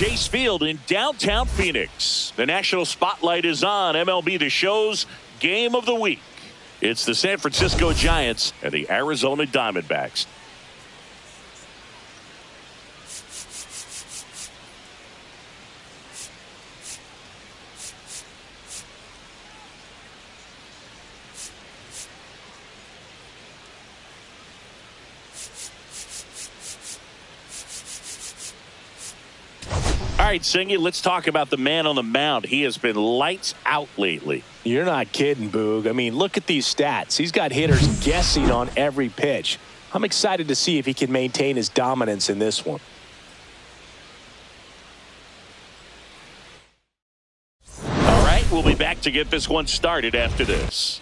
Chase Field in downtown Phoenix. The national spotlight is on MLB The Show's Game of the Week. It's the San Francisco Giants and the Arizona Diamondbacks. All right, Singy, let's talk about the man on the mound. He has been lights out lately. You're not kidding, Boog. I mean, look at these stats. He's got hitters guessing on every pitch. I'm excited to see if he can maintain his dominance in this one. All right, we'll be back to get this one started after this.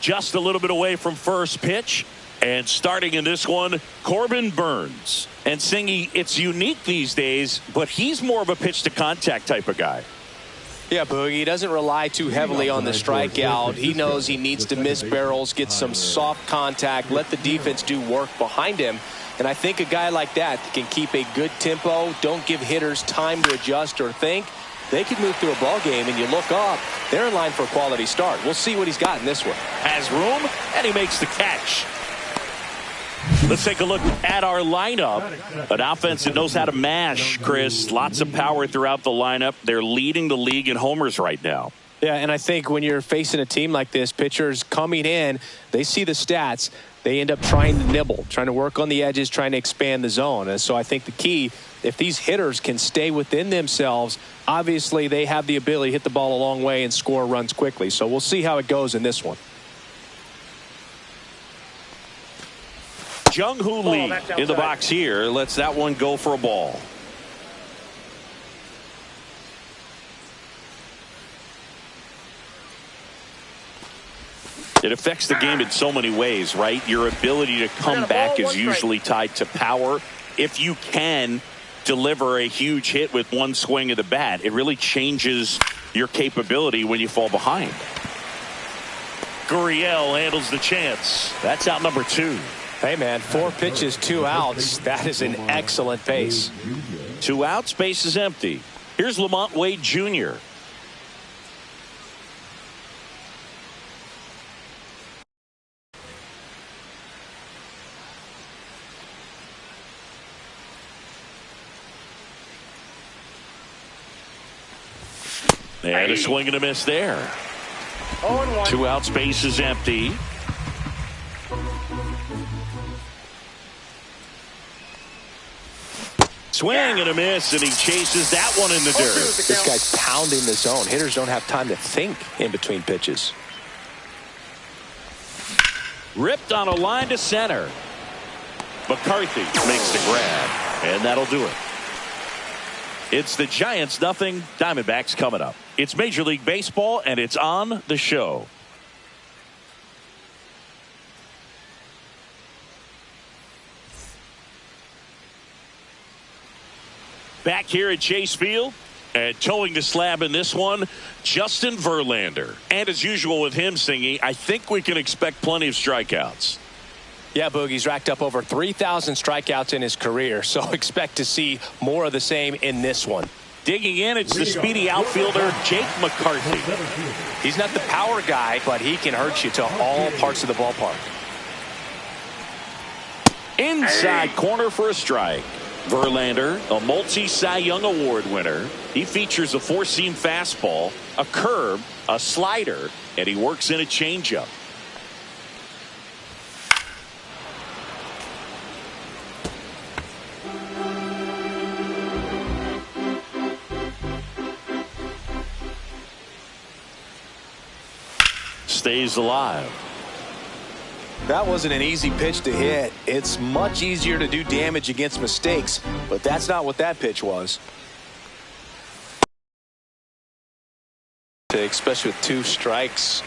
Just a little bit away from first pitch. And starting in this one, Corbin Burns. And Singy, it's unique these days, but he's more of a pitch-to-contact type of guy. Yeah, Boogie, he doesn't rely too heavily on the strikeout. He knows he needs to miss barrels, get some soft contact, let the defense do work behind him. And I think a guy like that can keep a good tempo, don't give hitters time to adjust or think. They can move through a ball game, and you look up, they're in line for a quality start. We'll see what he's got in this one. Has room, and he makes the catch. Let's take a look at our lineup. An offense that knows how to mash, Chris. Lots of power throughout the lineup. They're leading the league in homers right now. Yeah, and I think when you're facing a team like this, pitchers coming in, they see the stats. They end up trying to nibble, trying to work on the edges, trying to expand the zone. And so I think the key, if these hitters can stay within themselves, obviously they have the ability to hit the ball a long way and score runs quickly. So we'll see how it goes in this one. Jung-Hoo Lee in the box here. Lets that one go for a ball. It affects the game in so many ways, right? Your ability to come back is usually tied to power. If you can deliver a huge hit with one swing of the bat, it really changes your capability when you fall behind. Gurriel handles the chance. That's out number 2. Hey, man, 4 pitches, 2 outs. That is an excellent pace. 2 outs, base is empty. Here's Lamont Wade Jr. And a swing and a miss there. 2 outs, base is empty. Swing and a miss, and he chases that one in the dirt. This guy's pounding the zone. Hitters don't have time to think in between pitches. Ripped on a line to center. McCarthy makes the grab, and that'll do it. It's the Giants 0, Diamondbacks coming up. It's Major League Baseball, and it's on the show. Back here at Chase Field, and towing the slab in this one, Justin Verlander. And as usual with him, Singy, I think we can expect plenty of strikeouts. Yeah, Boogie's racked up over 3,000 strikeouts in his career, so expect to see more of the same in this one. Digging in, it's the speedy outfielder, Jake McCarthy. He's not the power guy, but he can hurt you to all parts of the ballpark. Inside corner for a strike. Verlander, a multi-Cy Young Award winner. He features a 4-seam fastball, a curve, a slider, and he works in a changeup. Stays alive. That wasn't an easy pitch to hit. It's much easier to do damage against mistakes, but that's not what that pitch was. Especially with 2 strikes.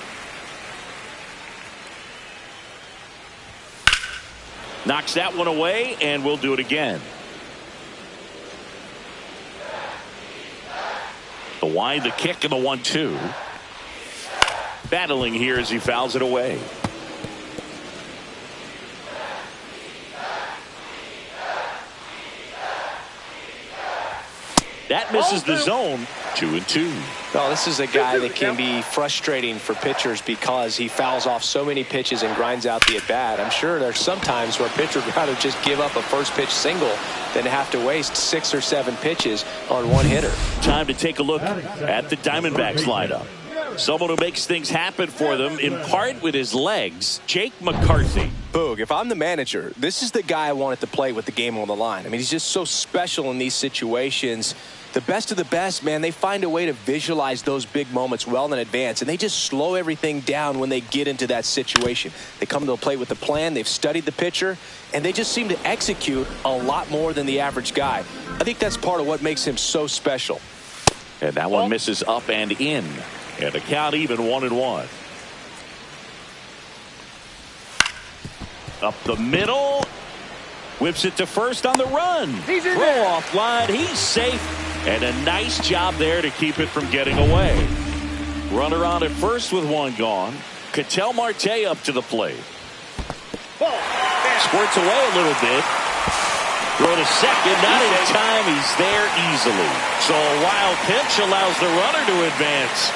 Knocks that one away, and we'll do it again. The wide, the kick, and the 1-2. Battling here as he fouls it away. That misses the zone. 2-2. Well, this is a guy that can be frustrating for pitchers because he fouls off so many pitches and grinds out the at-bat. I'm sure there's some times where a pitcher would rather just give up a first pitch single than have to waste 6 or 7 pitches on one hitter. Time to take a look at the Diamondbacks lineup. Someone who makes things happen for them, in part with his legs, Jake McCarthy. Boog, if I'm the manager, this is the guy I wanted to play with the game on the line. I mean, he's just so special in these situations. The best of the best, man, they find a way to visualize those big moments well in advance, and they just slow everything down when they get into that situation. They come to the plate with a plan, they've studied the pitcher, and they just seem to execute a lot more than the average guy. I think that's part of what makes him so special. And that one misses up and in. And the count even 1-1. Up the middle. Whips it to first on the run. He's in Throw there. off line. He's safe. And a nice job there to keep it from getting away. Runner on at first with one gone. Ketel Marte up to the plate. Squirts away a little bit. Throw to second. Not in time. He's there easily. So a wild pitch allows the runner to advance.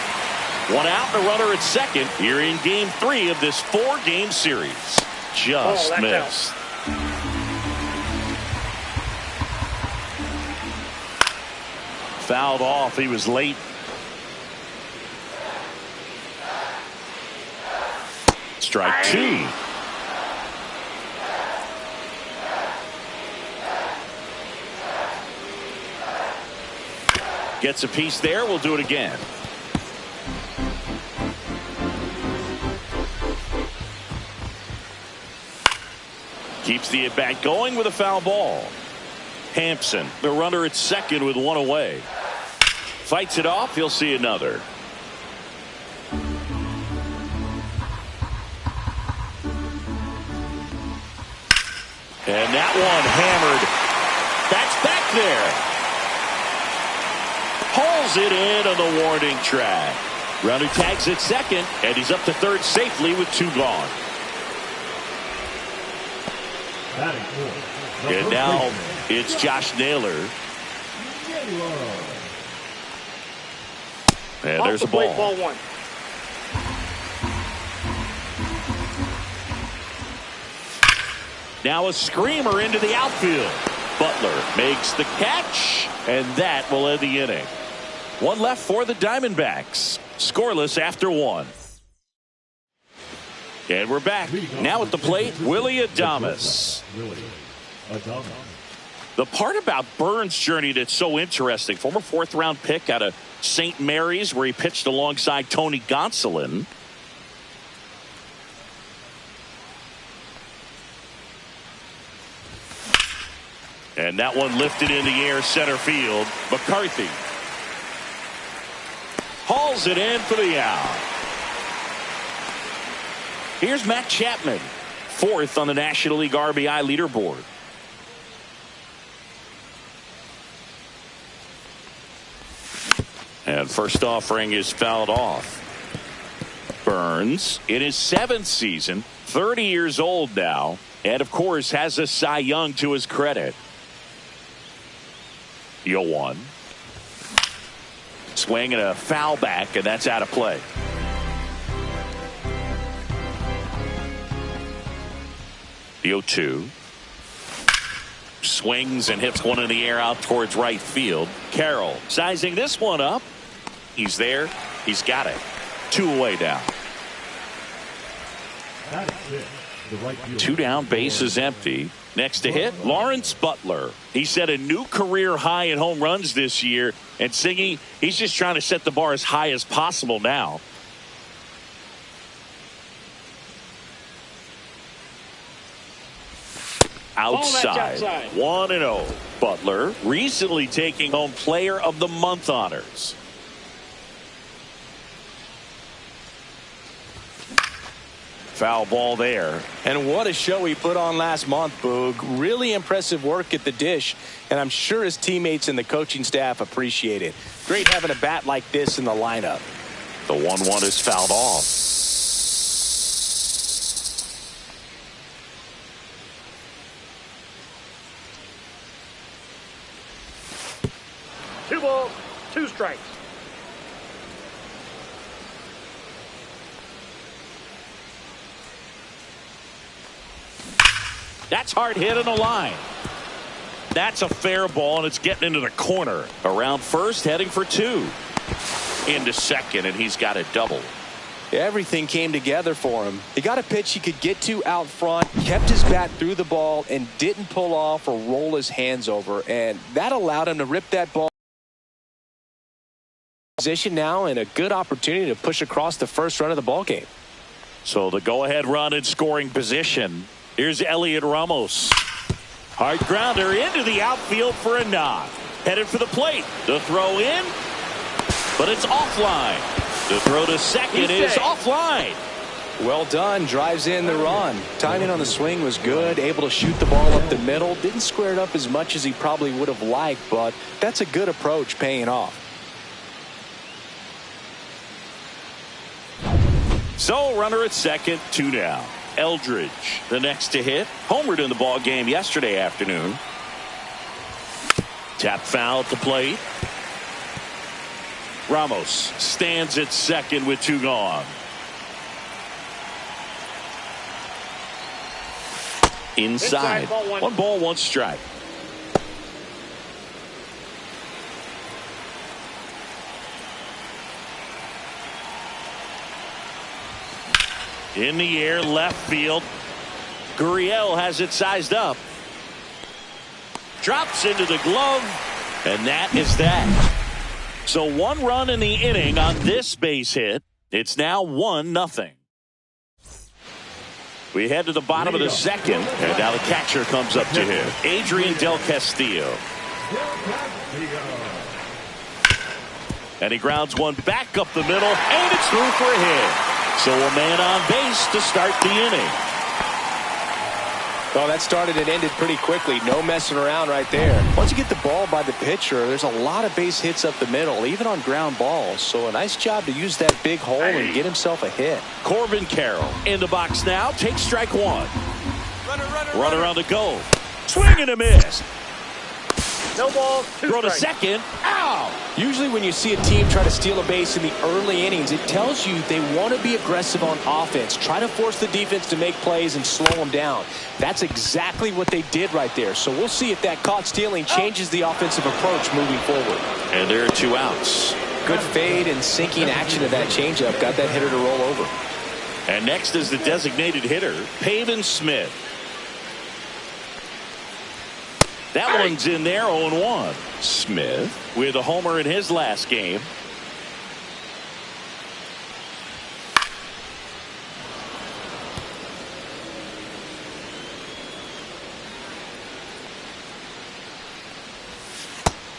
One out and a runner at second here in game 3 of this 4-game series. Just missed. Fouled off. He was late. Strike 2. Gets a piece there. We'll do it again. Keeps the at-bat going with a foul ball. Hampson, the runner at second with one away. Fights it off. He'll see another. And that one hammered. That's back there. Hauls it in on the warning track. Runner tags at second, and he's up to third safely with 2 gone. And now it's Josh Naylor. And there's a ball. Ball 1. Now a screamer into the outfield. Butler makes the catch, and that will end the inning. One left for the Diamondbacks. Scoreless after 1. And we're back. Now at the plate, Willy Adames. The part about Burns' journey that's so interesting, former 4th-round pick out of St. Mary's, where he pitched alongside Tony Gonsolin. And that one lifted in the air center field. McCarthy hauls it in for the out. Here's Matt Chapman, 4th on the National League RBI leaderboard. And first offering is fouled off. Burns in his 7th season, 30 years old now, and of course has a Cy Young to his credit. 0-1. Swing and a foul back, and that's out of play. The 0-2. Swings and hits one in the air out towards right field. Carroll sizing this one up. He's there. He's got it. 2 away now. 2 down, base is empty. Next to hit, Lawrence Butler. He set a new career high in home runs this year. And Singy, he's just trying to set the bar as high as possible now. Outside. 1-0. Butler recently taking home Player of the Month honors. Foul ball there. And what a show he put on last month, Boog. Really impressive work at the dish, and I'm sure his teammates and the coaching staff appreciate it. Great having a bat like this in the lineup. The 1-1 is fouled off. 2 balls, 2 strikes. That's hard hit in the line. That's a fair ball, and it's getting into the corner. Around first, heading for 2. Into second, and he's got a double. Everything came together for him. He got a pitch he could get to out front, kept his bat through the ball, and didn't pull off or roll his hands over. And that allowed him to rip that ball. Position now and a good opportunity to push across the first run of the ball game. So the go-ahead run in scoring position. Here's Elliot Ramos. Hard grounder into the outfield for a knock. Headed for the plate. The throw in, but it's offline. The throw to second is offline. Well done. Drives in the run. Timing on the swing was good. Able to shoot the ball up the middle. Didn't square it up as much as he probably would have liked, but that's a good approach paying off. So runner at second, 2 down. Eldridge, the next to hit. Homered in the ball game yesterday afternoon. Tap foul at the plate. Ramos stands at second with 2 gone. Inside. 1 ball, 1 strike. In the air, left field. Gurriel has it sized up. Drops into the glove, and that is that. So 1 run in the inning on this base hit. It's now 1-0. We head to the bottom of the second, and now the catcher comes up to him. Adrian Del Castillo. And he grounds one back up the middle, and it's through for a hit. So a man on base to start the inning. Well, that started and ended pretty quickly. No messing around right there. Once you get the ball by the pitcher, there's a lot of base hits up the middle, even on ground balls. So a nice job to use that big hole and get himself a hit. Corbin Carroll in the box now. Takes strike 1. Runner on the go. Swing and a miss. No balls, 2 Throw to strikes. second. Ow! Usually when you see a team try to steal a base in the early innings, it tells you they want to be aggressive on offense. Try to force the defense to make plays and slow them down. That's exactly what they did right there. So we'll see if that caught stealing changes the offensive approach moving forward. And there are 2 outs. Good fade and sinking action of that changeup. Got that hitter to roll over. And next is the designated hitter, Pavin Smith. That one's in there, 0-1. Smith with a homer in his last game.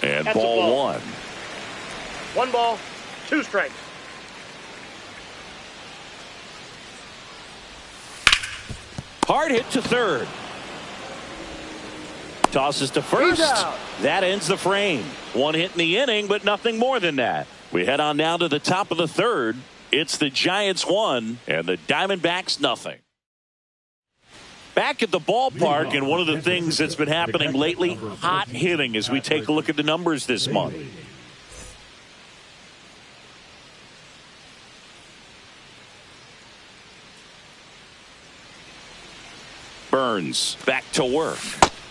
And That's ball 1. 1 ball, 2 strikes. Hard hit to third. Tosses to first. That ends the frame. 1 hit in the inning, but nothing more than that. We head on down to the top of the third. It's the Giants 1 and the Diamondbacks nothing. Back at the ballpark, and one of the things that's been happening lately, hot hitting as we take a look at the numbers this month. Burns back to work.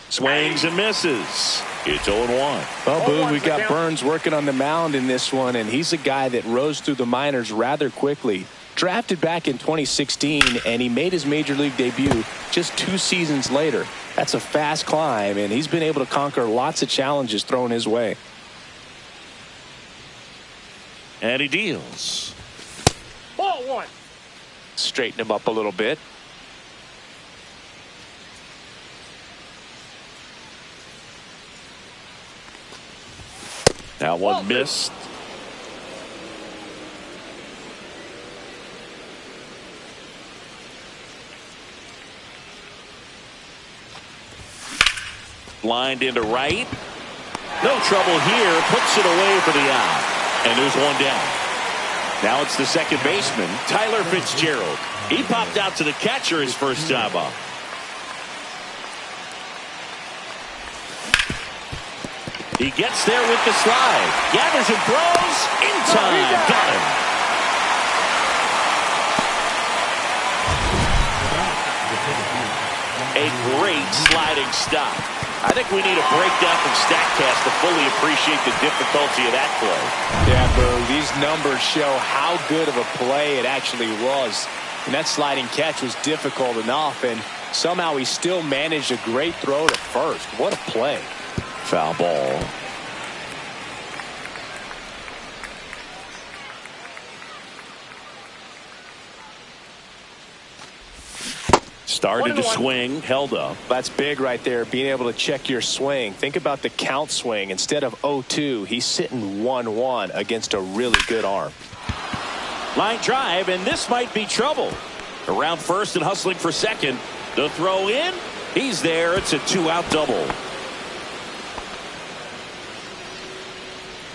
Swings and misses. It's 0-1. Well, Boo, we got Burns working on the mound in this one, and he's a guy that rose through the minors rather quickly. Drafted back in 2016, and he made his major league debut just 2 seasons later. That's a fast climb, and he's been able to conquer lots of challenges thrown his way. And he deals. Ball 1. Straighten him up a little bit. That one missed. Lined into right. No trouble here. Puts it away for the out. And there's 1 down. Now it's the second baseman, Tyler Fitzgerald. He popped out to the catcher his first time up. He gets there with the slide. Gathers and throws. In time. Got him. A great sliding stop. I think we need a breakdown from StatCast to fully appreciate the difficulty of that play. Yeah, Boo, these numbers show how good of a play it actually was. And that sliding catch was difficult enough, and somehow he still managed a great throw to first. What a play. Foul ball. Started to swing, held up. That's big right there, being able to check your swing. Think about the count swing. Instead of 0-2, he's sitting 1-1 against a really good arm. Line drive, and this might be trouble. Around first and hustling for second. The throw in. He's there. It's a 2-out double.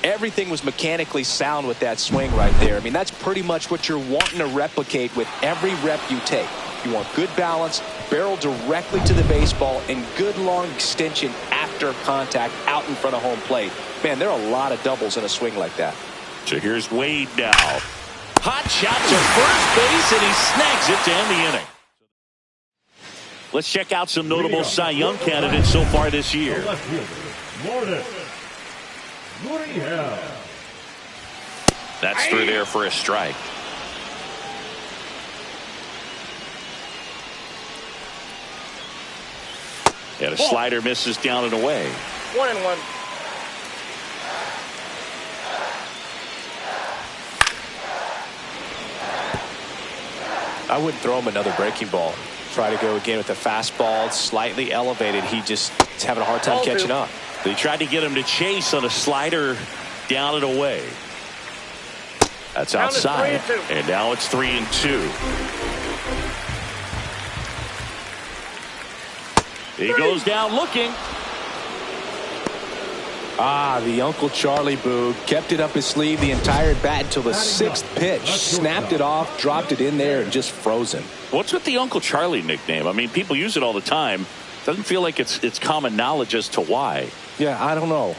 Everything was mechanically sound with that swing right there. I mean, that's pretty much what you're wanting to replicate with every rep you take. You want good balance, barrel directly to the baseball, and good long extension after contact out in front of home plate. Man, there are a lot of doubles in a swing like that. So here's Wade now. Hot shot to first base, and he snags it to end the inning. Let's check out some notable Cy Young candidates so far this year. That's through there for a strike. And a slider misses down and away. 1-1. I wouldn't throw him another breaking ball. Try to go again with the fastball, slightly elevated. He just is having a hard time catching up. They tried to get him to chase on a slider down and away. That's outside. And now it's 3-2. He goes down looking. The Uncle Charlie Boog kept it up his sleeve the entire bat until the sixth pitch. Snapped it off, dropped it in there, and just frozen. What's with the Uncle Charlie nickname? I mean, people use it all the time. Doesn't feel like it's common knowledge as to why. Yeah, I don't know.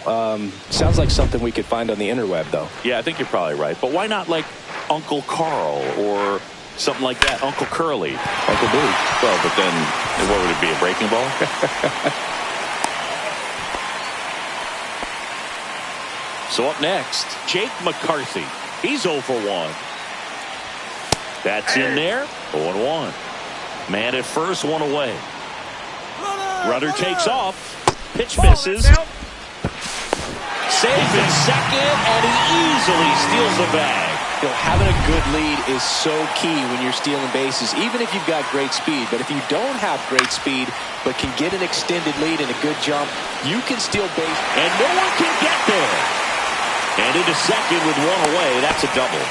Sounds like something we could find on the interweb, though. Yeah, I think you're probably right. But why not like Uncle Carl or something like that? Uncle Curly. Uncle Boog. Well, but then what would it be, a breaking ball? So up next, Jake McCarthy. He's 0 for 1. That's in there. 0-1. Man at first, one away. Runner takes off. Pitch misses. Safe in second, and he easily steals the bag. You know, having a good lead is so key when you're stealing bases, even if you've got great speed. But if you don't have great speed, but can get an extended lead and a good jump, you can steal base. And no one can get there. And into second with one away. That's a double.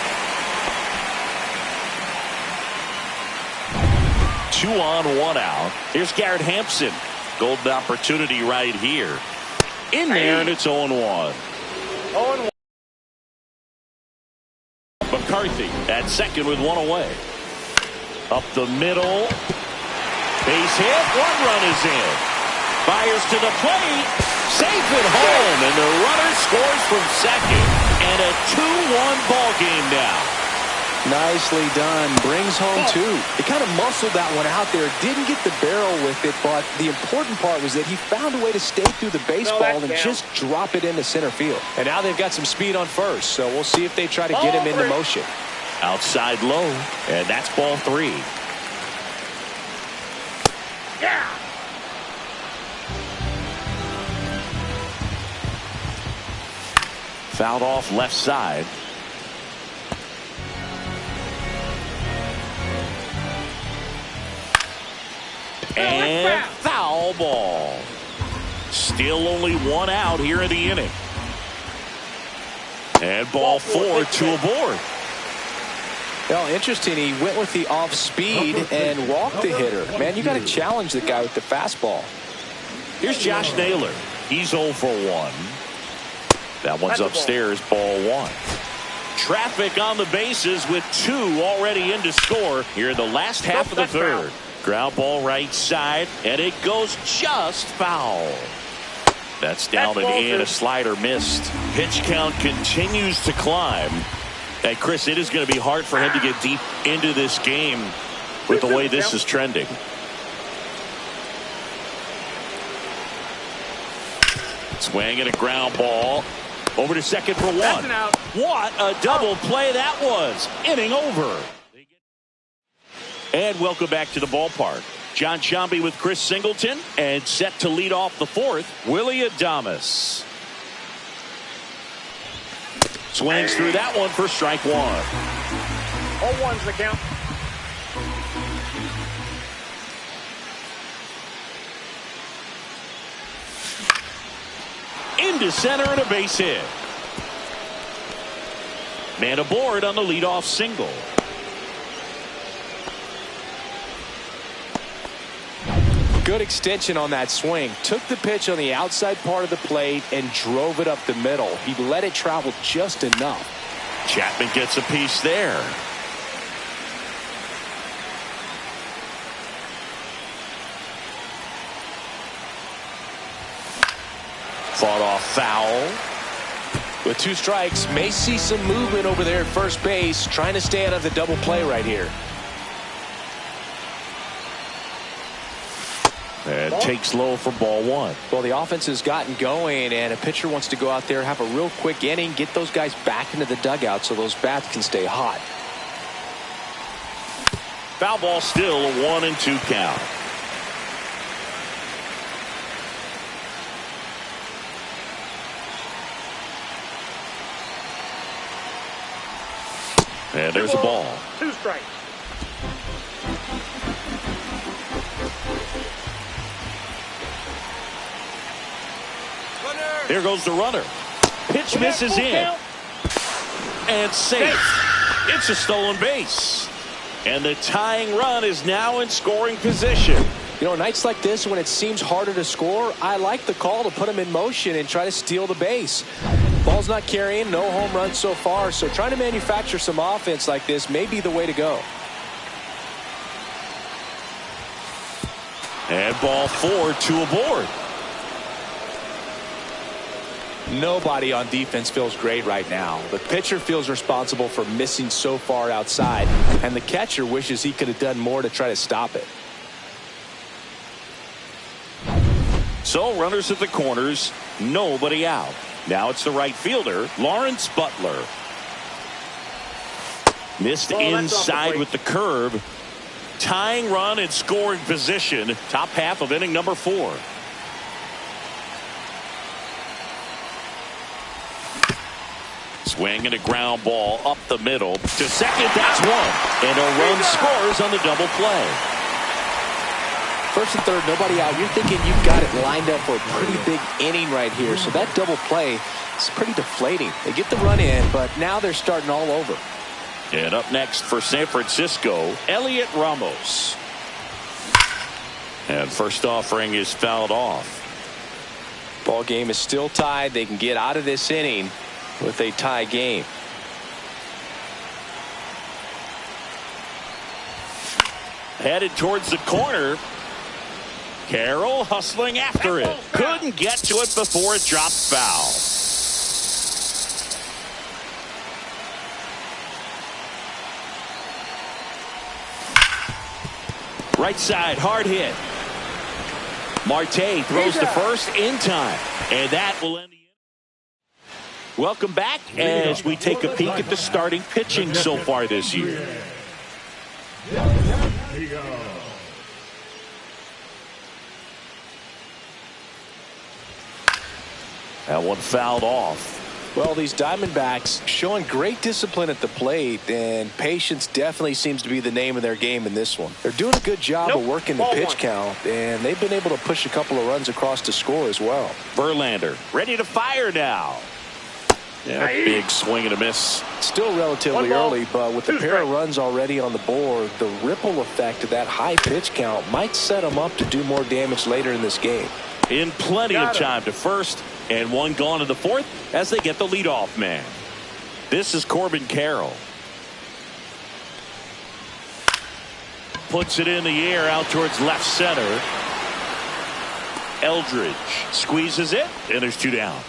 2 on, 1 out. Here's Garrett Hampson. Golden opportunity right here. In there, and it's 0-1. 0-1. McCarthy at second with one away. Up the middle. Base hit. 1 run is in. Fires to the plate. Safe at home. And the runner scores from second. And a 2-1 ball game now. Nicely done. Brings home 2. He kind of muscled that one out there. Didn't get the barrel with it, but the important part was that he found a way to stay through the baseball and just drop it into center field. And now they've got some speed on first, so we'll see if they try to get him into motion. Outside low, and that's ball 3. Yeah. Fouled off left side. And foul ball. Still only 1 out here in the inning. And ball 4, 2 aboard. Well, interesting. He went with the off speed and walked the hitter. Man, you got to challenge the guy with the fastball. Here's Josh Naylor. He's 0 for 1. That one's upstairs, ball 1. Traffic on the bases with 2 already in to score here in the last half of the third. Ground ball right side, and it goes just foul. That's down and in. A slider missed. Pitch count continues to climb. And Chris, it is going to be hard for him to get deep into this game with the way this is trending. Swing and a ground ball. Over to second for one. What a double play that was. Inning over. And welcome back to the ballpark. John Sciambi with Chris Singleton, and set to lead off the fourth, Willie Adames. Swings through that one for strike one. 0-1's the count. Into center and a base hit. Man aboard on the leadoff single. Good extension on that swing. Took the pitch on the outside part of the plate and drove it up the middle. He let it travel just enough. Chapman gets a piece there. Fought off foul. With 2 strikes, may see some movement over there at first base, trying to stay out of the double play right here. And takes low for ball one. Well, the offense has gotten going, and a pitcher wants to go out there, have a real quick inning, get those guys back into the dugout so those bats can stay hot. Foul ball, still a 1-2 count. And there's a ball. 2 strikes. Here goes the runner. Pitch misses in. And safe. It's a stolen base. And the tying run is now in scoring position. You know, nights like this when it seems harder to score, I like the call to put him in motion and try to steal the base. Ball's not carrying, no home runs so far, so trying to manufacture some offense like this may be the way to go. And ball 4, 2 aboard. Nobody on defense feels great right now. The pitcher feels responsible for missing so far outside, and the catcher wishes he could have done more to try to stop it. So runners at the corners, nobody out. Now it's the right fielder, Lawrence Butler. Missed inside with the curve. Tying run in scoring position. Top half of inning number 4. Swing and a ground ball up the middle to second. That's one. And a run scores on the double play. First and third, nobody out. You're thinking you've got it lined up for a pretty big inning right here. So that double play is pretty deflating. They get the run in, but now they're starting all over. And up next for San Francisco, Elliot Ramos. And first offering is fouled off. Ball game is still tied. They can get out of this inning with a tie game. Headed towards the corner. Carroll hustling after it. Couldn't get to it before it dropped foul. Right side, hard hit. Marte throws to first in time. And that will end the inning. Welcome back as we take a peek at the starting pitching so far this year. That one fouled off. Well, these Diamondbacks showing great discipline at the plate, and patience definitely seems to be the name of their game in this one. They're doing a good job of working the pitch count, and they've been able to push a couple of runs across to score as well. Verlander ready to fire now. Yeah, big swing and a miss. Still relatively early, but with a pair of runs already on the board, the ripple effect of that high pitch count might set them up to do more damage later in this game. In plenty of time to first, and one gone in the fourth as they get the leadoff man. This is Corbin Carroll. Puts it in the air out towards left center. Eldridge squeezes it, and there's 2 down.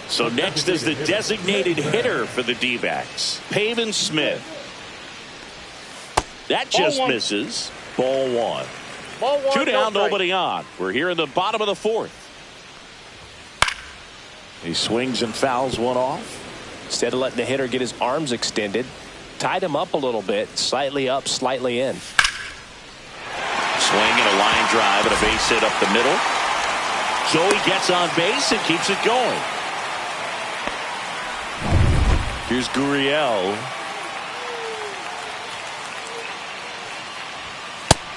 So next is the designated hitter for the D-backs, Pavin Smith. That just misses. Ball 1. 2 down, nobody on. We're here in the bottom of the 4th. He swings and fouls one off. Instead of letting the hitter get his arms extended, tied him up a little bit, slightly up, slightly in. Swing and a line drive and a base hit up the middle. Joey gets on base and keeps it going. Here's Gurriel.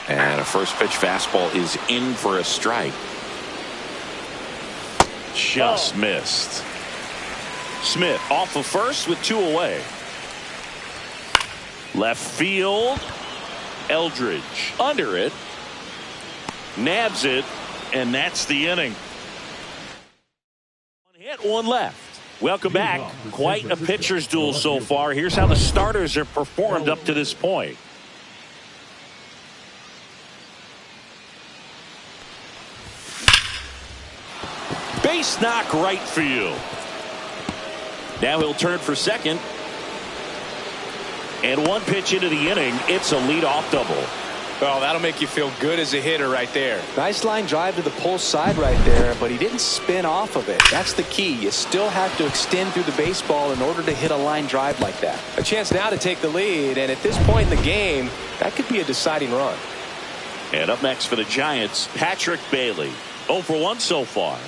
And a first pitch fastball is in for a strike. Just missed. Smith off of first with 2 away. Left field. Eldridge under it. Nabs it. And that's the inning. 1 hit, 1 left. Welcome back. Quite a pitcher's duel so far. Here's how the starters have performed up to this point. Base knock right field. Now he'll turn for second. And 1 pitch into the inning, it's a leadoff double. Oh, that'll make you feel good as a hitter right there. Nice line drive to the pull side right there, but he didn't spin off of it. That's the key. You still have to extend through the baseball in order to hit a line drive like that. A chance now to take the lead, and at this point in the game, that could be a deciding run. And up next for the Giants, Patrick Bailey. 0 for 1 so far.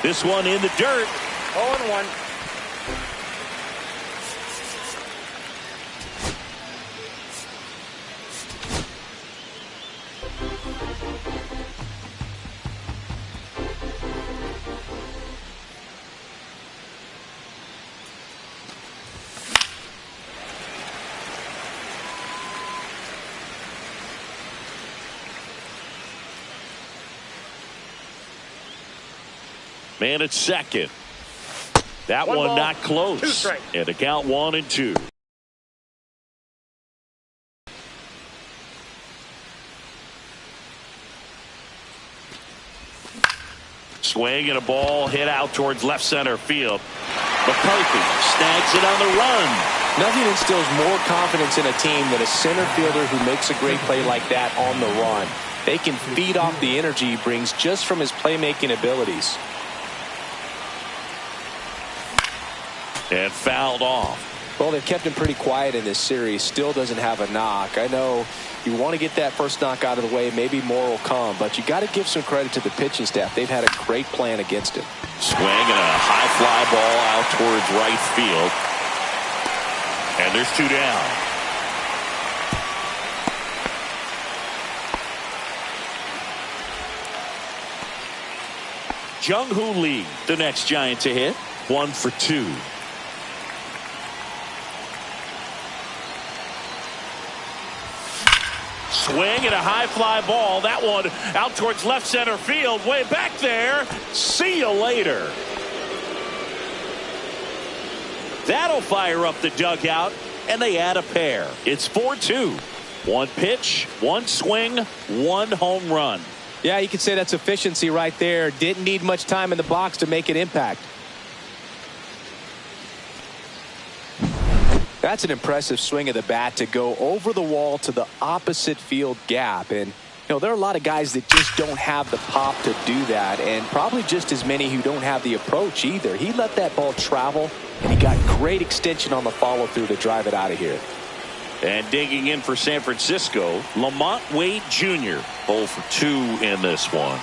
This one in the dirt. 0-1. Man at second. That one not close. And a count 1-2. Swing and a ball hit out towards left center field. McCarthy snags it on the run. Nothing instills more confidence in a team than a center fielder who makes a great play like that on the run. They can feed off the energy he brings just from his playmaking abilities. And fouled off. Well, they've kept him pretty quiet in this series. Still doesn't have a knock. I know you want to get that first knock out of the way. Maybe more will come, but you got to give some credit to the pitching staff. They've had a great plan against him. Swing and a high fly ball out towards right field. And there's 2 down. Jung-Hoo Lee, the next Giant to hit. 1 for 2. Swing and a high fly ball. That one out towards left center field. Way back there. See you later. That'll fire up the dugout, and they add a pair. It's 4-2. 1 pitch, 1 swing, 1 home run. Yeah, you could say that's efficiency right there. Didn't need much time in the box to make an impact. That's an impressive swing of the bat to go over the wall to the opposite field gap. And, you know, there are a lot of guys that just don't have the pop to do that, and probably just as many who don't have the approach either. He let that ball travel, and he got great extension on the follow-through to drive it out of here. And digging in for San Francisco, Lamont Wade Jr. 0 for 2 in this one.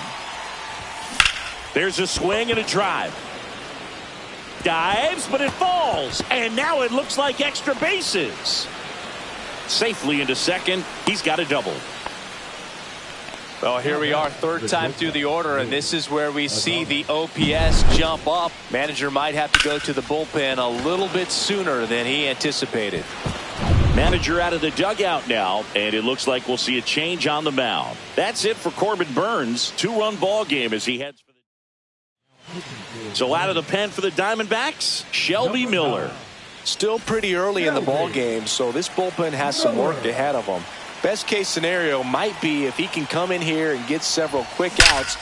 There's a swing and a drive. Dives, but it falls, and now it looks like extra bases. Safely into second. He's got a double. Well, here we are, 3rd time through the order, and this is where we see the OPS jump up. Manager might have to go to the bullpen a little bit sooner than he anticipated. Manager out of the dugout now, and it looks like we'll see a change on the mound. That's it for Corbin Burns. 2-run ball game as he heads for the. So out of the pen for the Diamondbacks, Shelby Miller. Still pretty early in the ball game, so this bullpen has some work ahead of them. Best case scenario might be if he can come in here and get several quick outs.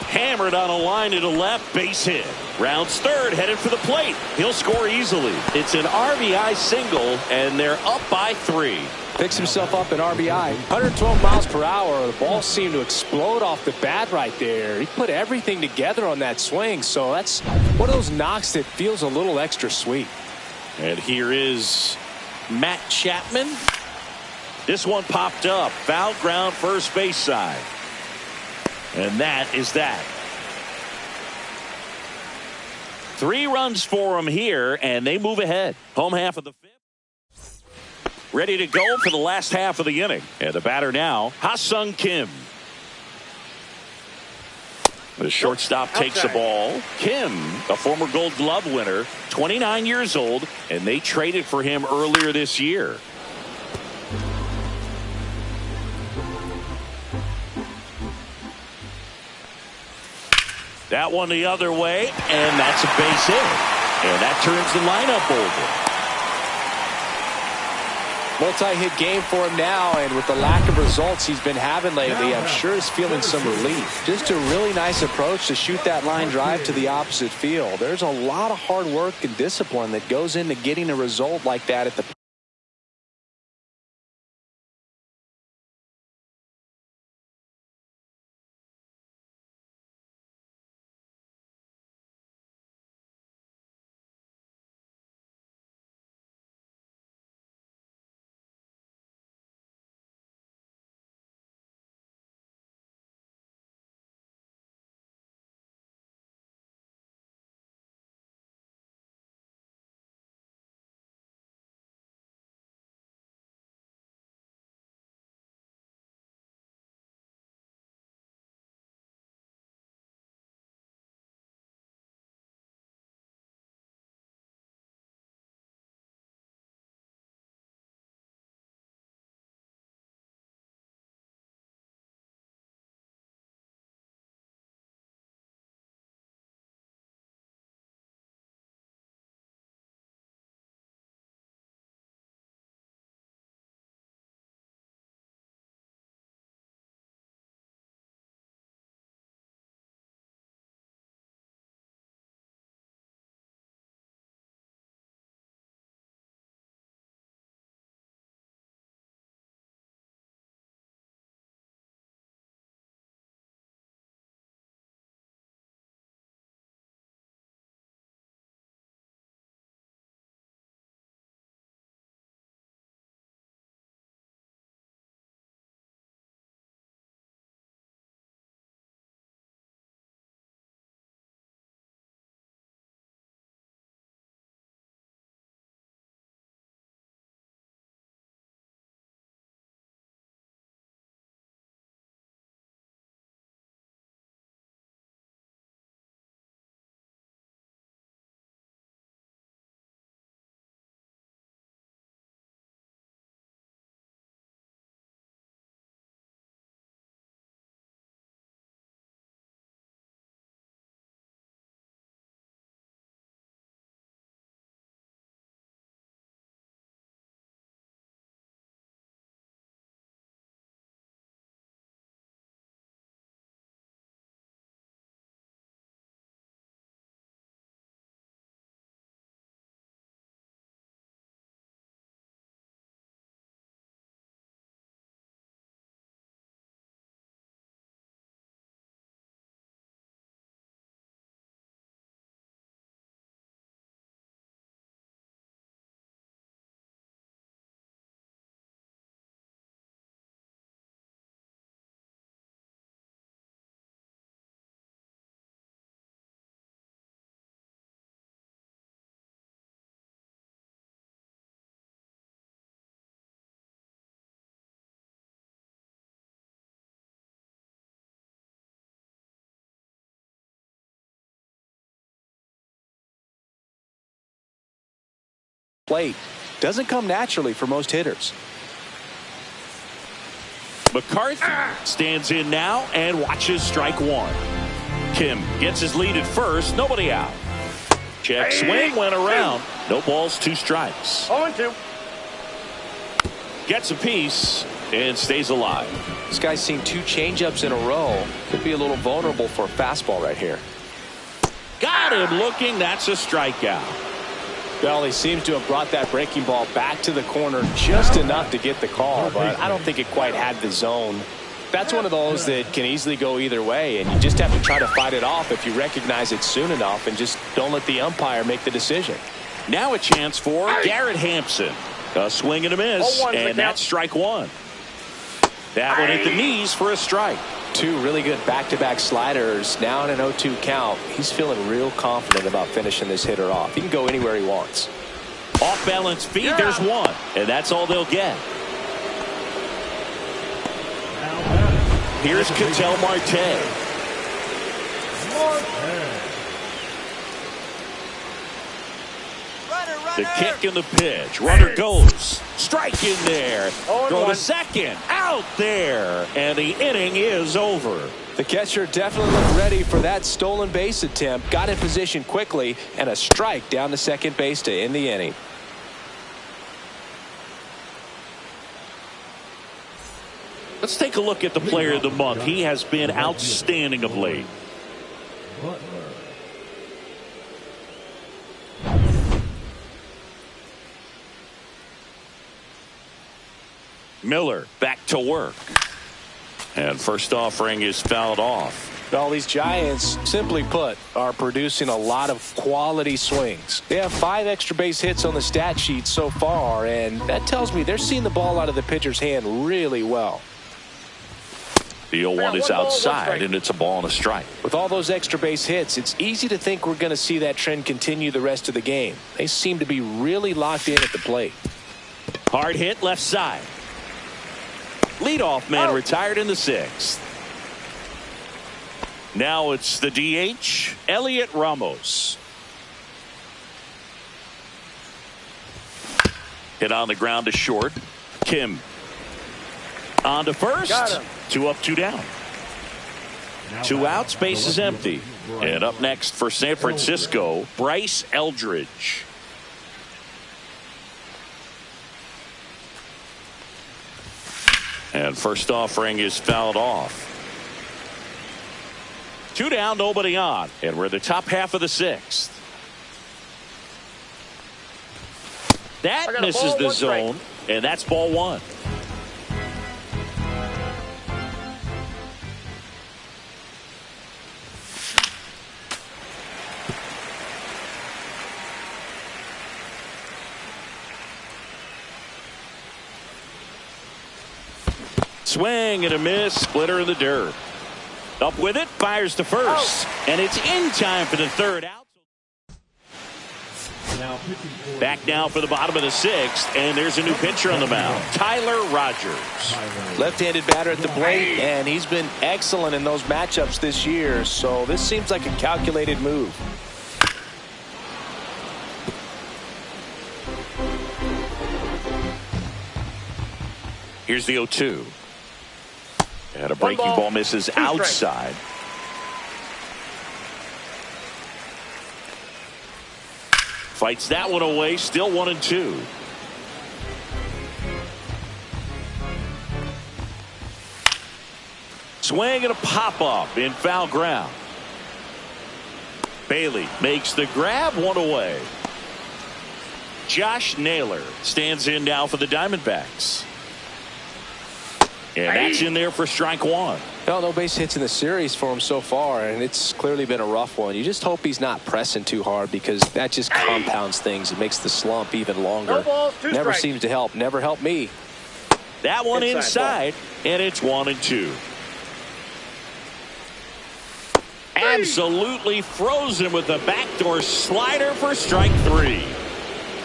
Hammered on a line to the left, base hit. Rounds third, headed for the plate. He'll score easily. It's an RBI single, and they're up by 3. Picks himself up an RBI. 112 miles per hour. The ball seemed to explode off the bat right there. He put everything together on that swing, so that's one of those knocks that feels a little extra sweet. And here is Matt Chapman. This one popped up. Foul ground, first base side. And that is that. 3 runs for him here, and they move ahead. Home half of the 5th. Ready to go for the last half of the inning. And the batter now, Ha-Sung Kim. The shortstop takes the ball. Kim, a former Gold Glove winner, 29 years old, and they traded for him earlier this year. That one the other way, and that's a base hit. And that turns the lineup over. Multi-hit game for him now, and with the lack of results he's been having lately, I'm sure he's feeling some relief. Just a really nice approach to shoot that line drive to the opposite field. There's a lot of hard work and discipline that goes into getting a result like that at the plate. Doesn't come naturally for most hitters. McCarthy stands in now and watches strike 1. Kim gets his lead at first. Nobody out. Check swing went around. No balls, 2 strikes. 0-2. gets a piece and stays alive. This guy's seen 2 changeups in a row. Could be a little vulnerable for a fastball right here. Got him looking. That's a strikeout. Well, he seems to have brought that breaking ball back to the corner just enough to get the call, but I don't think it quite had the zone. That's one of those that can easily go either way, and you just have to try to fight it off if you recognize it soon enough and just don't let the umpire make the decision. Now a chance for Garrett Hampson. A swing and a miss, and that's strike 1. That one hit the knees for a strike. 2 really good back-to-back sliders. Now in an 0-2 count. He's feeling real confident about finishing this hitter off. He can go anywhere he wants. Off balance feed, there's 1, and that's all they'll get. Here's Ketel Marte. The kick and the pitch. Runner goes. Strike in there. Throw to second. Out there. And the inning is over. The catcher definitely looked ready for that stolen base attempt. Got in position quickly, and a strike down to second base to end the inning. Let's take a look at the player of the month. He has been outstanding of late. Miller back to work. And first offering is fouled off. Well, these Giants, simply put, are producing a lot of quality swings. They have 5 extra base hits on the stat sheet so far, and that tells me they're seeing the ball out of the pitcher's hand really well. The 0-1 is outside, and it's a ball and a strike. With all those extra base hits, it's easy to think we're going to see that trend continue the rest of the game. They seem to be really locked in at the plate. Hard hit left side. Leadoff man retired in the 6th. Now it's the DH, Elliot Ramos. Hit on the ground to short. Kim on to first. 2 up, 2 down. 2 outs, base is empty. And up next for San Francisco, Bryce Eldridge. And first offering is fouled off. 2 down, nobody on. And we're in the top half of the 6th. That misses the zone, and that's ball 1. Swing and a miss, splitter in the dirt. Up with it, fires to first, and it's in time for the 3rd out. Back now for the bottom of the 6th, and there's a new pitcher on the mound, Tyler Rogers. Left-handed batter at the plate, and he's been excellent in those matchups this year, so this seems like a calculated move. Here's the 0-2. And a breaking ball misses outside. Fights that one away. Still 1-2. Swing and a pop up in foul ground. Bailey makes the grab, 1 away. Josh Naylor stands in now for the Diamondbacks. And that's in there for strike 1. Well, no base hits in the series for him so far, and it's clearly been a rough one. You just hope he's not pressing too hard, because that just compounds things. It makes the slump even longer. Never seems to help. Never helped me. That one inside, and it's 1-2. Absolutely frozen with a backdoor slider for strike 3.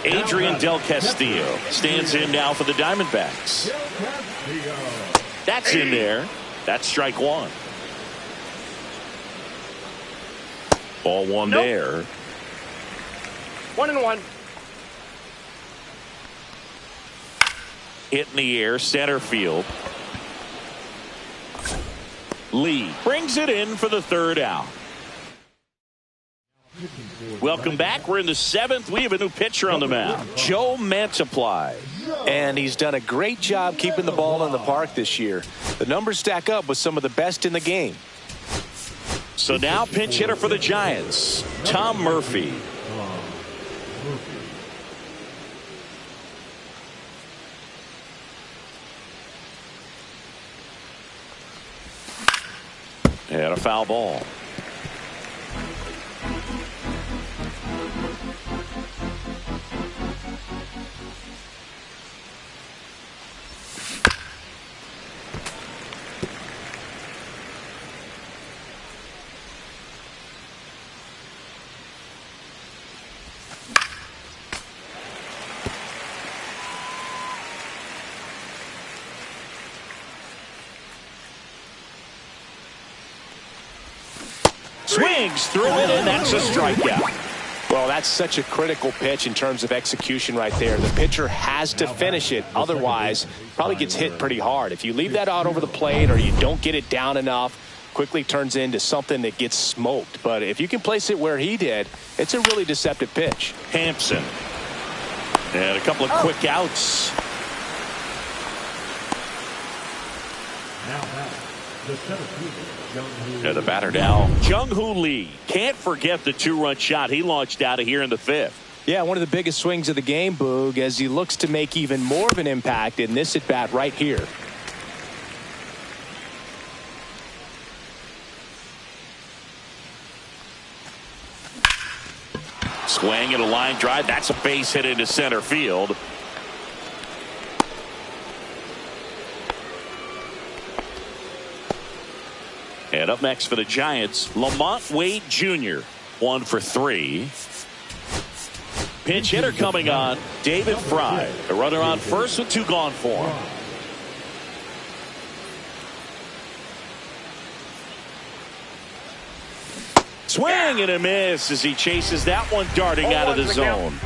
Adrian Del Castillo stands in now for the Diamondbacks. That's in there. That's strike 1. Ball 1 there. 1-1. Hit in the air, center field. Lee brings it in for the 3rd out. Welcome back. We're in the 7th. We have a new pitcher on the mound, Joe Mantiply. And he's done a great job keeping the ball in the park this year. The numbers stack up with some of the best in the game. So now pinch hitter for the Giants, Tom Murphy. And a foul ball. Swings through it, and that's a strikeout. Well, that's such a critical pitch in terms of execution right there. The pitcher has to finish it. Otherwise, probably gets hit pretty hard. If you leave that out over the plate or you don't get it down enough, quickly turns into something that gets smoked. But if you can place it where he did, it's a really deceptive pitch. Hampson. And a couple of quick outs. And the batter now, Jung-Hoo Lee. Can't forget the 2-run shot he launched out of here in the 5th. Yeah, one of the biggest swings of the game, Boog, as he looks to make even more of an impact in this at-bat right here. Swing and a line drive. That's a base hit into center field. And up next for the Giants, Lamont Wade Jr. 1 for 3. Pinch hitter coming on, David Fry. A runner on first with 2 gone for him. Swing and a miss as he chases that one darting out of the zone.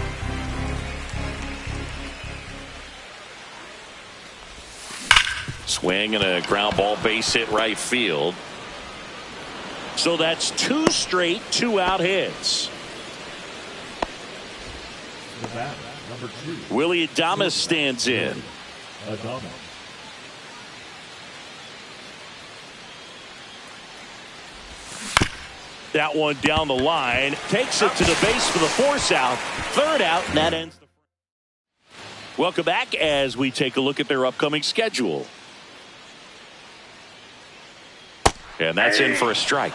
Swing and a ground ball base hit right field. So that's 2 straight 2-out hits. Willie Adames stands in. That one down the line. Takes it to the base for the force out. 3rd out, and that ends the frame. Welcome back as we take a look at their upcoming schedule. And that's in for a strike.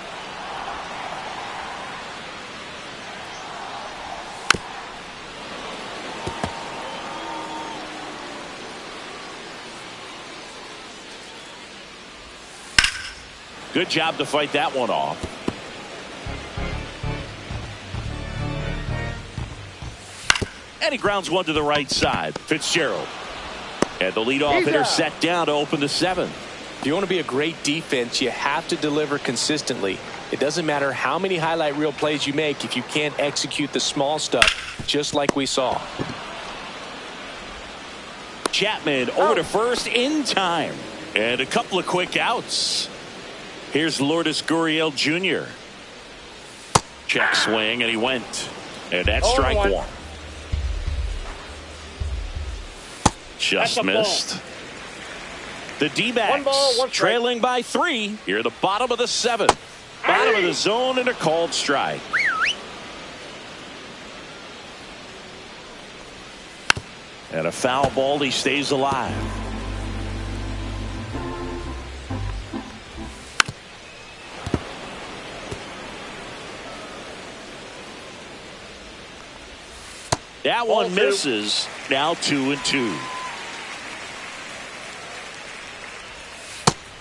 Good job to fight that one off. And he grounds one to the right side. Fitzgerald. And the leadoff hitter set down to open the 7th. If you want to be a great defense, you have to deliver consistently. It doesn't matter how many highlight reel plays you make if you can't execute the small stuff, just like we saw. Chapman over to first in time. And a couple of quick outs. Here's Lourdes Gurriel Jr. Check swing, and he went. And that's strike 1. Just missed. The D-backs trailing by 3. Here at the bottom of the 7th. Bottom of the zone and a called strike. And a foul ball. He stays alive. That one misses. Now 2-2.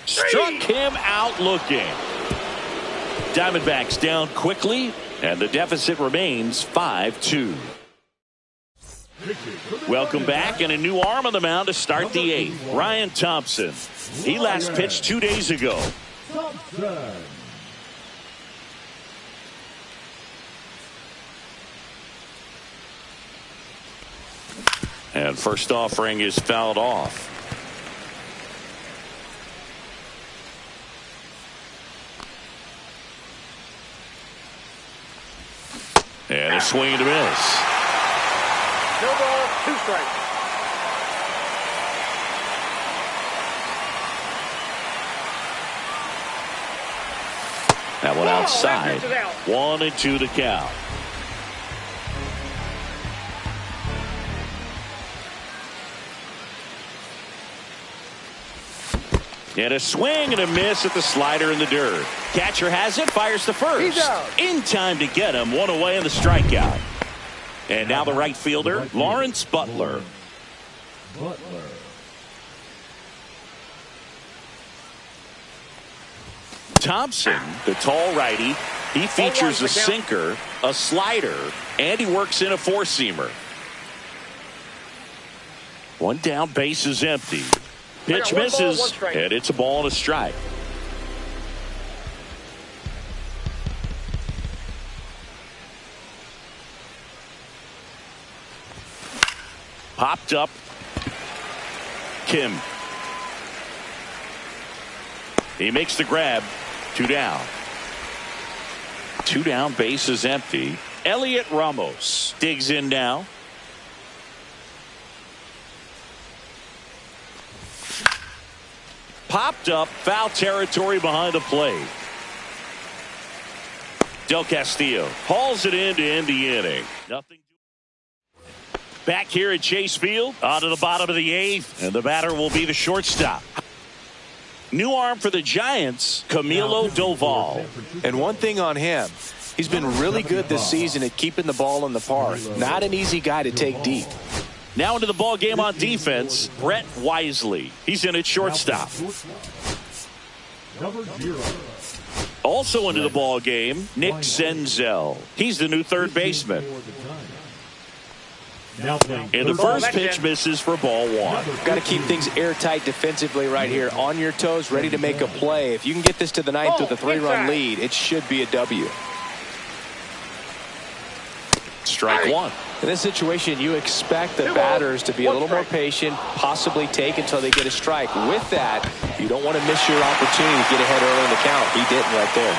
Struck him out looking. Diamondbacks down quickly, and the deficit remains 5-2. Welcome back, and a new arm on the mound to start the 8th. Ryan Thompson. He last pitched 2 days ago. And first offering is fouled off. And a swing and a miss. No ball, 2 strikes. That one outside. That out. 1-2 to count. And a swing and a miss at the slider in the dirt. Catcher has it, fires to first. He's out. In time to get him. 1 away in the strikeout. And now the right fielder, Lawrence Butler. Thompson, the tall righty, he features a sinker, a slider, and he works in a 4-seamer. 1 down, base is empty. Pitch misses, and it's a ball and a strike. Popped up. Kim. He makes the grab. 2 down. 2 down, base is empty. Elliot Ramos digs in now. Popped up, foul territory behind the plate. Del Castillo hauls it in to end the inning. Nothing. Back here at Chase Field, on to the bottom of the 8th, and the batter will be the shortstop. New arm for the Giants, Camilo Doval. And one thing on him, he's been really good this season at keeping the ball in the park. Not an easy guy to take deep. Now into the ball game on defense, Brett Wisely. He's in at shortstop. Also into the ball game, Nick Senzel. He's the new third baseman. And the first pitch misses for ball 1. Got to keep things airtight defensively right here. On your toes, ready to make a play. If you can get this to the 9th with a 3-run lead, it should be a W. Strike 1. In this situation, you expect the batters to be a little more patient, possibly take until they get a strike. With that, you don't want to miss your opportunity to get ahead early in the count. He didn't right there.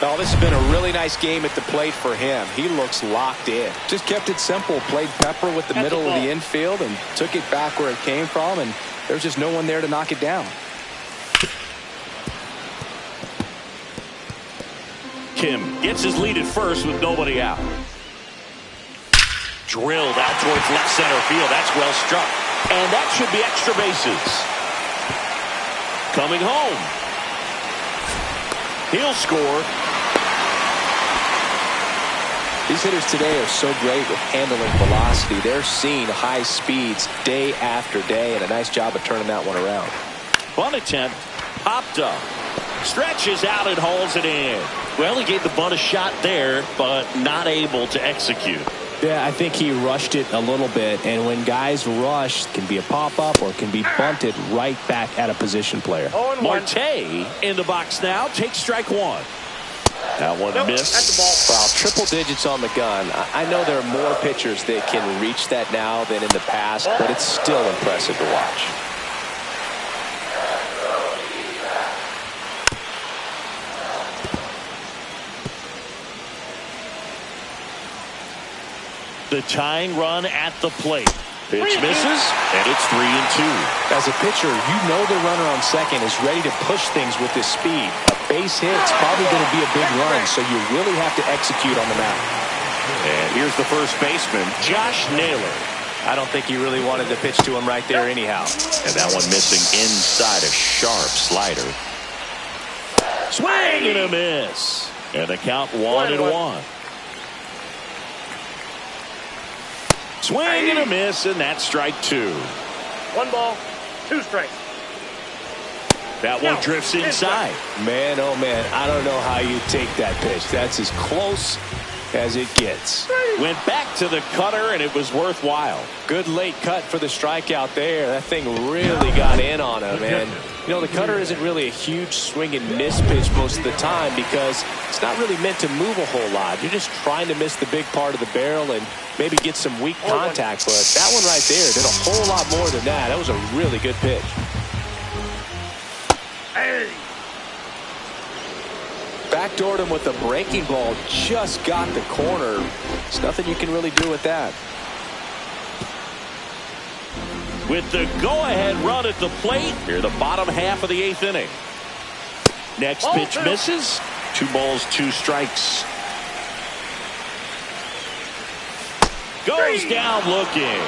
Oh, this has been a really nice game at the plate for him. He looks locked in. Just kept it simple. Played pepper with the middle of the infield and took it back where it came from, and there's just no one there to knock it down. Kim gets his lead at first with nobody out. Drilled out towards left center field. That's well struck. And that should be extra bases. Coming home. He'll score. These hitters today are so great with handling velocity. They're seeing high speeds day after day, and a nice job of turning that one around. Bunt attempt. Popped up. Stretches out and hauls it in. Well, he gave the bunt a shot there, but not able to execute. Yeah, I think he rushed it a little bit, and when guys rush, it can be a pop-up or can be bunted right back at a position player. Marte in the box now. Takes strike 1. That one missed. That's the ball. Wow, triple digits on the gun. I know there are more pitchers that can reach that now than in the past, but it's still impressive to watch. The tying run at the plate. Pitch misses, and it's 3-2. As a pitcher, you know the runner on second is ready to push things with his speed. A base hit's probably going to be a big run, so you really have to execute on the mound. And here's the first baseman, Josh Naylor. I don't think he really wanted to pitch to him right there anyhow. And that one missing inside a sharp slider. Swing and a miss. And the count 1-1. Swing and a miss, and that's strike 2. 1 ball, 2 strikes. That one drifts inside. Man, oh man, I don't know how you take that pitch. That's as close as it gets. Went back to the cutter, and it was worthwhile. Good late cut for the strikeout there. That thing really got in on him. And, you know, the cutter isn't really a huge swing and miss pitch most of the time because it's not really meant to move a whole lot. You're just trying to miss the big part of the barrel and maybe get some weak contact. But that one right there did a whole lot more than that. That was a really good pitch. Backdoored him with a breaking ball. Just got the corner. There's nothing you can really do with that. With the go-ahead run at the plate, here the bottom half of the 8th inning. Next pitch misses. 2 balls, 2 strikes. Goes down looking.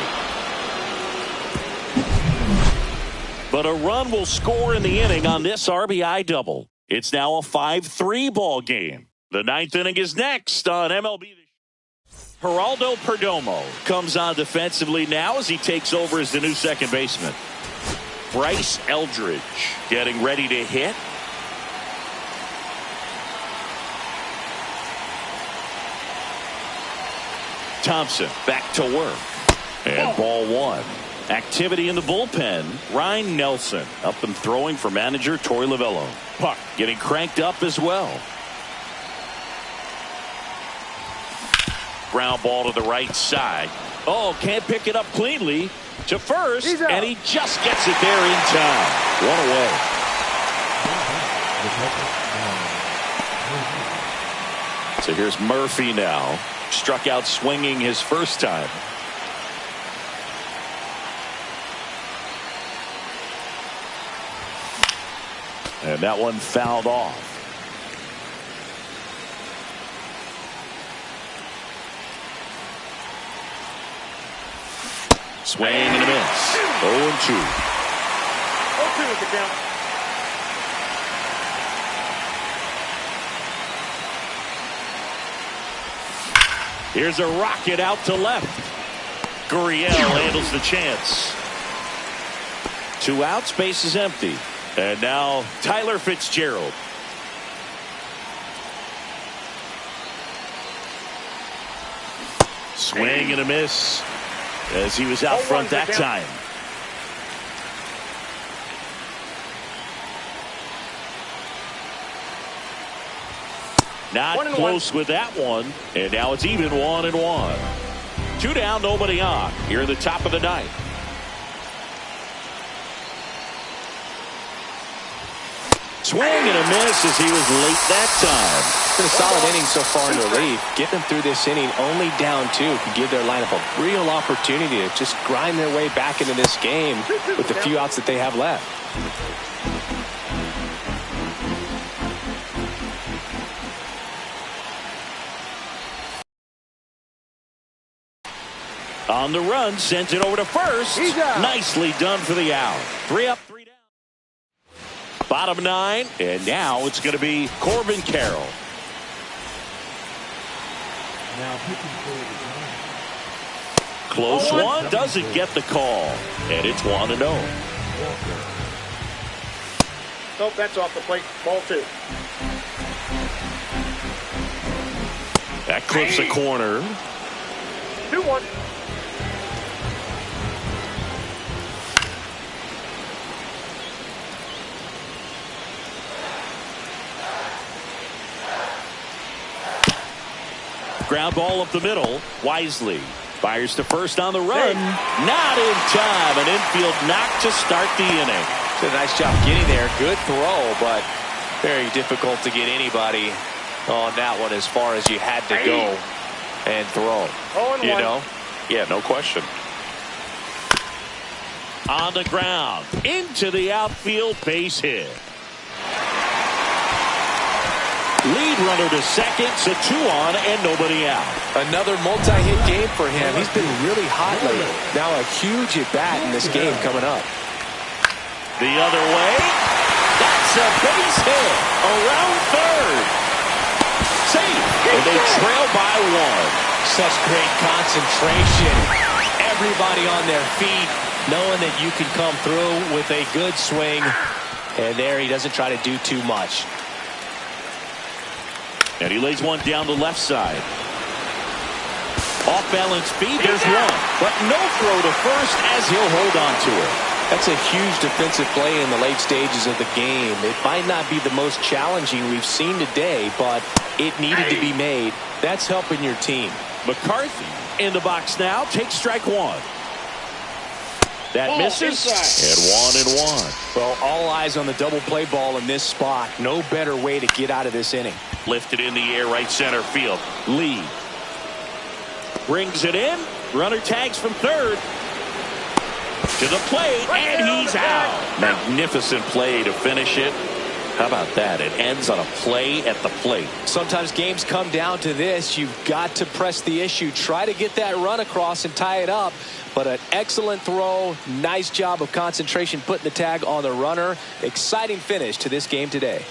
But a run will score in the inning on this RBI double. It's now a 5-3 ball game. The 9th inning is next on MLB. Geraldo Perdomo comes on defensively now as he takes over as the new second baseman. Bryce Eldridge getting ready to hit. Thompson back to work. And ball 1. Activity in the bullpen. Ryan Nelson up and throwing for manager Torey Lovullo. Puck getting cranked up as well. Ground ball to the right side. Oh, can't pick it up cleanly. To first, and he just gets it there in time. 1 away. So here's Murphy now. Struck out swinging his first time. And that one fouled off. Swing and a miss. 0-2. 0-2 is the count. Here's a rocket out to left. Gurriel handles the chance. 2 outs, base is empty. And now Tyler Fitzgerald. Swing and a miss as he was out front that time. Not close with that one. And now it's even 1-1. 2 down, nobody on. Here in the top of the 9th. Swing and a miss as he was late that time. It's been a solid inning so far in relief. Getting them through this inning only down 2 can give their lineup a real opportunity to just grind their way back into this game with the few outs that they have left. On the run, sent it over to first. Nicely done for the out. 3 up, 3 down. Bottom 9, and now it's going to be Corbin Carroll. Close one, doesn't get the call, and it's 1-0. Nope, that's off the plate. Ball 2. That clips a corner. 2-1. Ground ball up the middle. Wisely fires to first on the run. Not in time. An infield knock to start the inning. Did a nice job getting there. Good throw, but very difficult to get anybody on that one as far as you had to go and throw. You know? Yeah, no question. On the ground. Into the outfield, base hit. Lead runner to second, so 2 on and nobody out. Another multi-hit game for him. He's been really hot lately. Now a huge at-bat in this game coming up. The other way. That's a base hit. Around third. Safe. And they trail by 1. Such great concentration. Everybody on their feet, knowing that you can come through with a good swing. And there he doesn't try to do too much. And he lays one down the left side. Off balance speed, there's one. But no throw to first as he'll hold on to it. That's a huge defensive play in the late stages of the game. It might not be the most challenging we've seen today, but it needed to be made. That's helping your team. McCarthy in the box now. Takes strike 1. That Ball misses. inside. And 1-1. Well, all eyes on the double play ball in this spot. No better way to get out of this inning. Lifted in the air, right center field. Lee brings it in. Runner tags from third. To the plate, and he's out. Magnificent play to finish it. How about that? It ends on a play at the plate. Sometimes games come down to this. You've got to press the issue. Try to get that run across and tie it up. But an excellent throw. Nice job of concentration putting the tag on the runner. Exciting finish to this game today.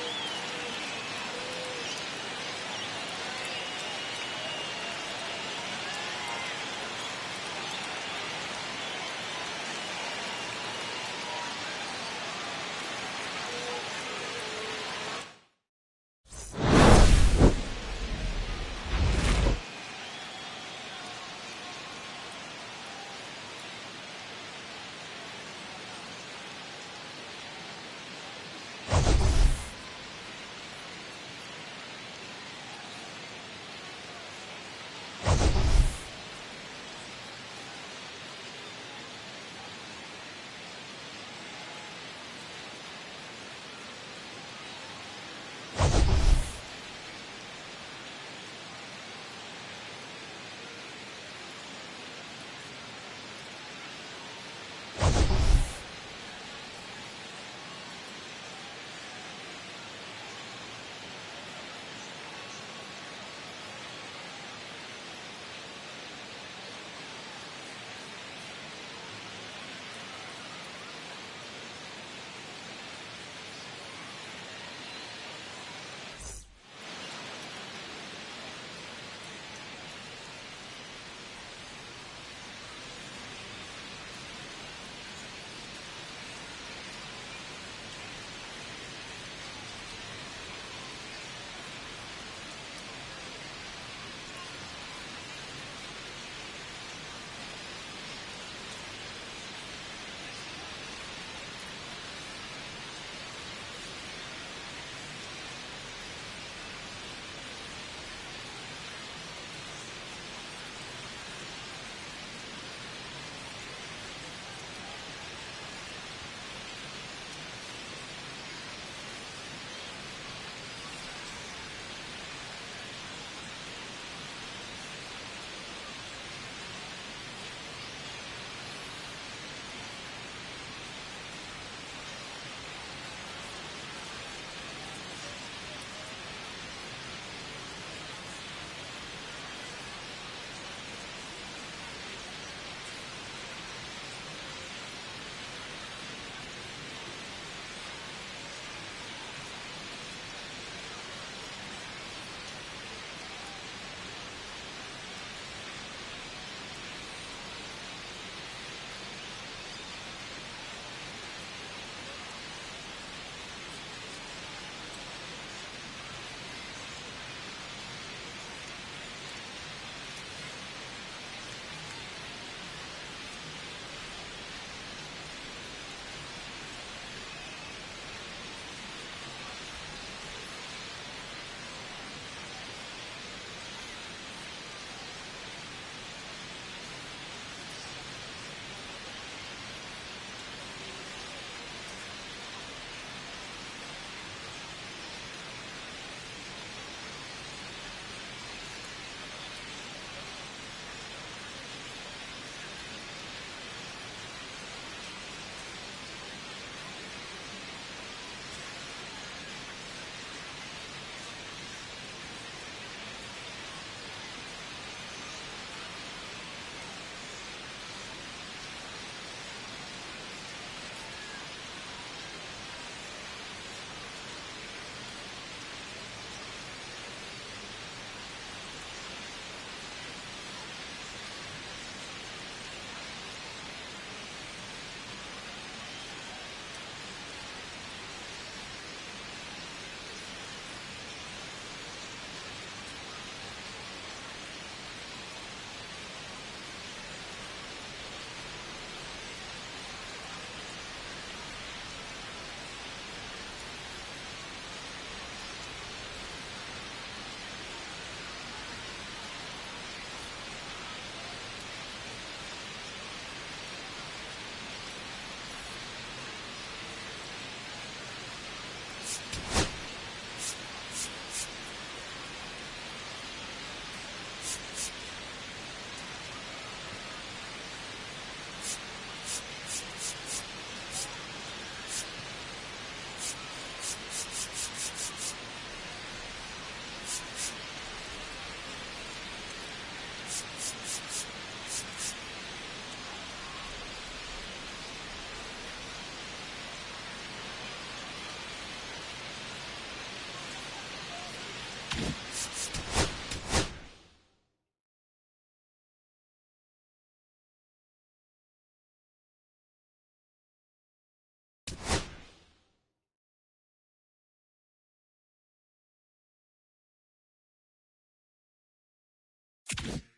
it.